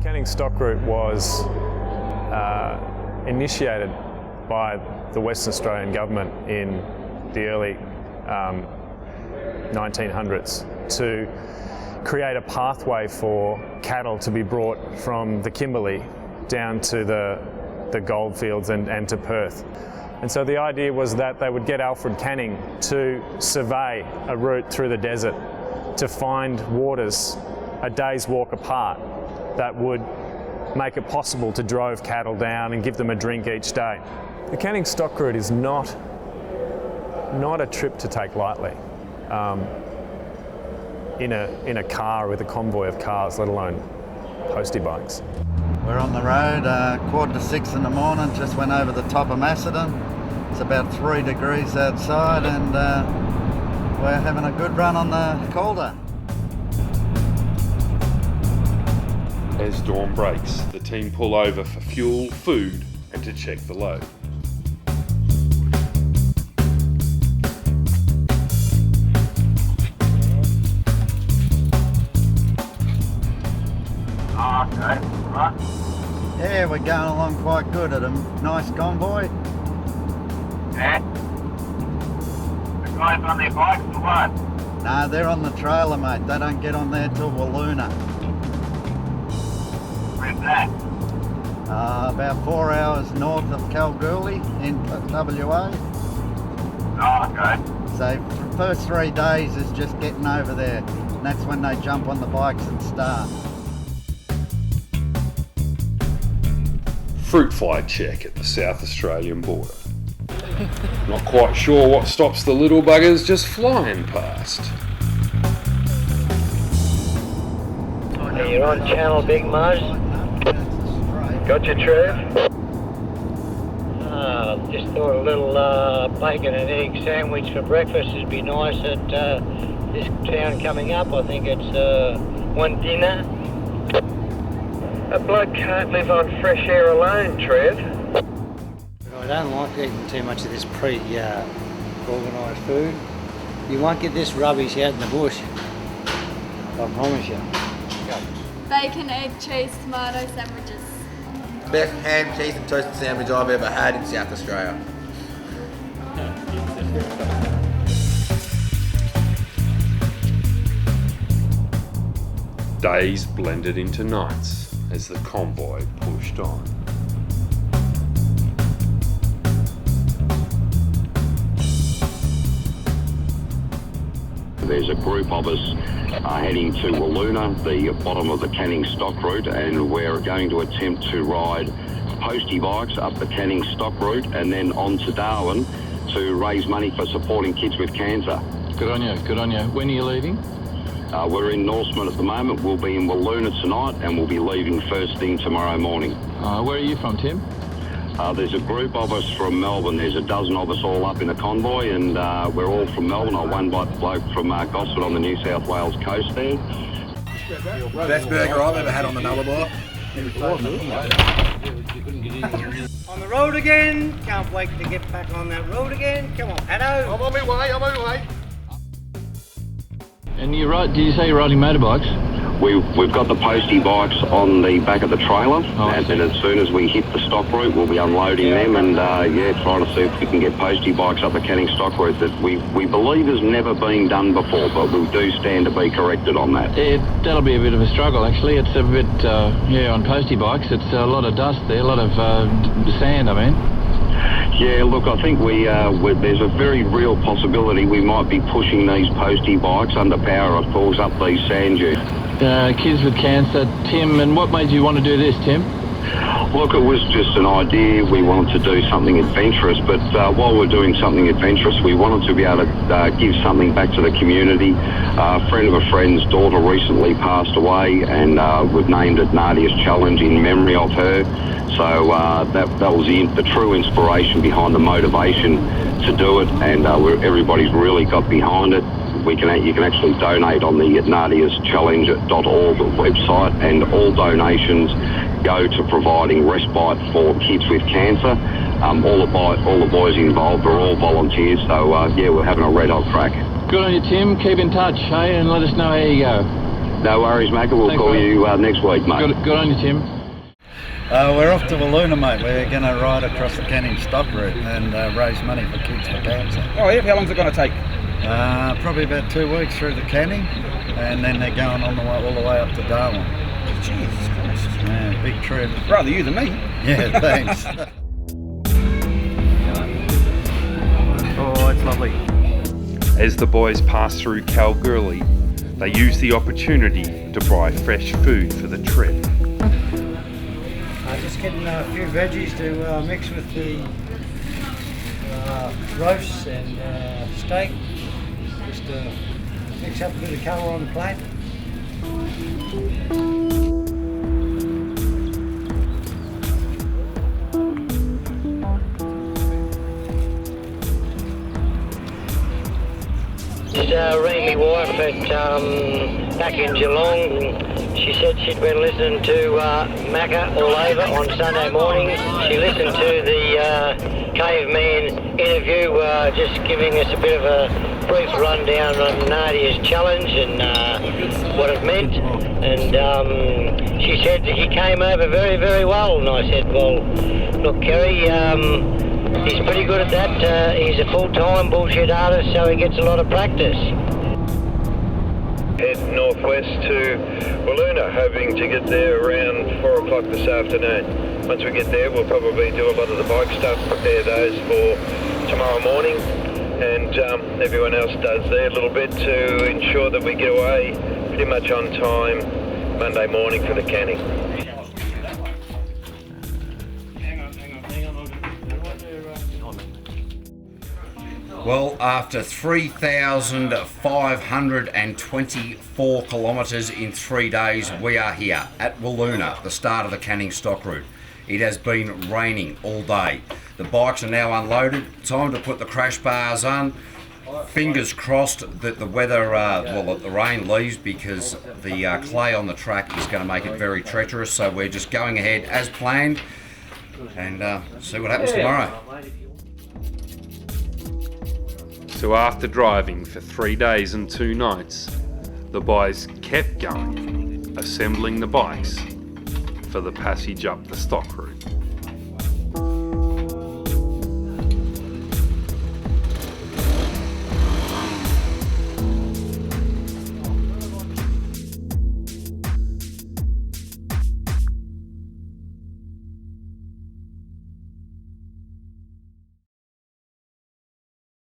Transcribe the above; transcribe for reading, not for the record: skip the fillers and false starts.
Canning stock route was initiated by the Western Australian government in the early 1900s to create a pathway for cattle to be brought from the Kimberley down to the goldfields and to Perth. And so the idea was that they would get Alfred Canning to survey a route through the desert to find waters a day's walk apart that would make it possible to drove cattle down and give them a drink each day. The Canning stock route is not a trip to take lightly in a car with a convoy of cars, let alone postie bikes. We're on the road, 5:45 in the morning, just went over the top of Macedon. It's about 3 degrees outside and we're having a good run on the Calder. As dawn breaks, the team pull over for fuel, food and to check the load. Okay, right. Yeah, we're going along quite good at a nice convoy. Yeah. The guys on their bikes or what? No, they're on the trailer, mate. They don't get on there till Walloona. Where's that? About 4 hours north of Kalgoorlie in WA. Oh, okay. So the first 3 days is just getting over there. And that's when they jump on the bikes and start. Fruit fly check at the South Australian border. Not quite sure what stops the little buggers just flying past. Hey, you're on channel, Big Muzz. Got you, Trev? Just thought a little bacon and egg sandwich for breakfast would be nice at this town coming up. I think it's one dinner. A bloke can't live on fresh air alone, Trev. I don't like eating too much of this pre-organised food. You won't get this rubbish out in the bush. I promise you. Bacon, egg, cheese, tomato sandwiches. Best ham, cheese and toasted sandwich I've ever had in South Australia. Days blended into nights as the convoy pushed on. There's a group of us heading to Walloona, the bottom of the Canning stock route, and we're going to attempt to ride postie bikes up the Canning stock route and then on to Darwin to raise money for supporting kids with cancer. Good on you, good on you. When are you leaving? We're in Norseman at the moment. We'll be in Walloona tonight and we'll be leaving first thing tomorrow morning. Where are you from, Tim? There's a group of us from Melbourne. There's a dozen of us all up in a convoy, and we're all from Melbourne. I'm one bloke from Gosford on the New South Wales coast there. Best burger I've ever had on the Nullarbor. On the road again. Can't wait to get back on that road again. Come on, Paddo. I'm on my way. And you did you say you're riding motorbikes? We've got the postie bikes on the back of the trailer, and then as soon as we hit the stock route, we'll be unloading them and trying to see if we can get postie bikes up the Canning stock route that we believe has never been done before, but we do stand to be corrected on that. That'll be a bit of a struggle, actually. It's a bit, on postie bikes, it's a lot of dust there, a lot of sand, I mean. Yeah, look, I think there's a very real possibility we might be pushing these postie bikes under power, of course, up these sand dunes. Kids with cancer, Tim, and what made you want to do this, Tim? Look, it was just an idea. We wanted to do something adventurous, but while we're doing something adventurous, we wanted to be able to give something back to the community. A friend of a friend's daughter recently passed away, and we've named it Nadiyas Challenge in memory of her. So that was the true inspiration behind the motivation to do it, and everybody's really got behind it. You can actually donate on the nadiaschallenge.org website, and all donations go to providing respite for kids with cancer. All the boys involved are all volunteers, so we're having a red hot crack. Good on you, Tim. Keep in touch, hey, and let us know how you go. No worries, mate. We'll Thanks, call mate. you next week, mate. Good on you, Tim. We're off to Wiluna, mate. We're going to ride across the canning stock route and raise money for kids for cancer. Oh, yeah. How long's it going to take? Probably about 2 weeks through the canning, and then they're going on all the way up to Darwin. Jesus Christ. Yeah, big trip. Rather you than me. Yeah, thanks. Oh, it's lovely. As the boys pass through Kalgoorlie, they use the opportunity to buy fresh food for the trip. Just getting a few veggies to mix with the roasts and steak. Just mix up a bit of colour on the plate. Rang my wife at back in Geelong. She said she'd been listening to Macca all over on Sunday mornings. She listened to the caveman interview, just giving us a bit of a brief rundown on Nadiyas Challenge and what it meant. And she said that he came over very, very well. And I said, well, look, Kerry, he's pretty good at that. He's a full-time bullshit artist, so he gets a lot of practice. Head northwest to Wiluna, hoping to get there around 4 o'clock this afternoon. Once we get there, we'll probably do a lot of the bike stuff, prepare those for tomorrow morning, and everyone else does their little bit to ensure that we get away pretty much on time Monday morning for the canning. Well, after 3,524 kilometres in 3 days, we are here at Wiluna, the start of the canning stock route. It has been raining all day. The bikes are now unloaded. Time to put the crash bars on. Fingers crossed that the weather, that the rain leaves, because the clay on the track is going to make it very treacherous. So we're just going ahead as planned and see what happens tomorrow. So after driving for 3 days and 2 nights, the boys kept going, assembling the bikes for the passage up the stock route.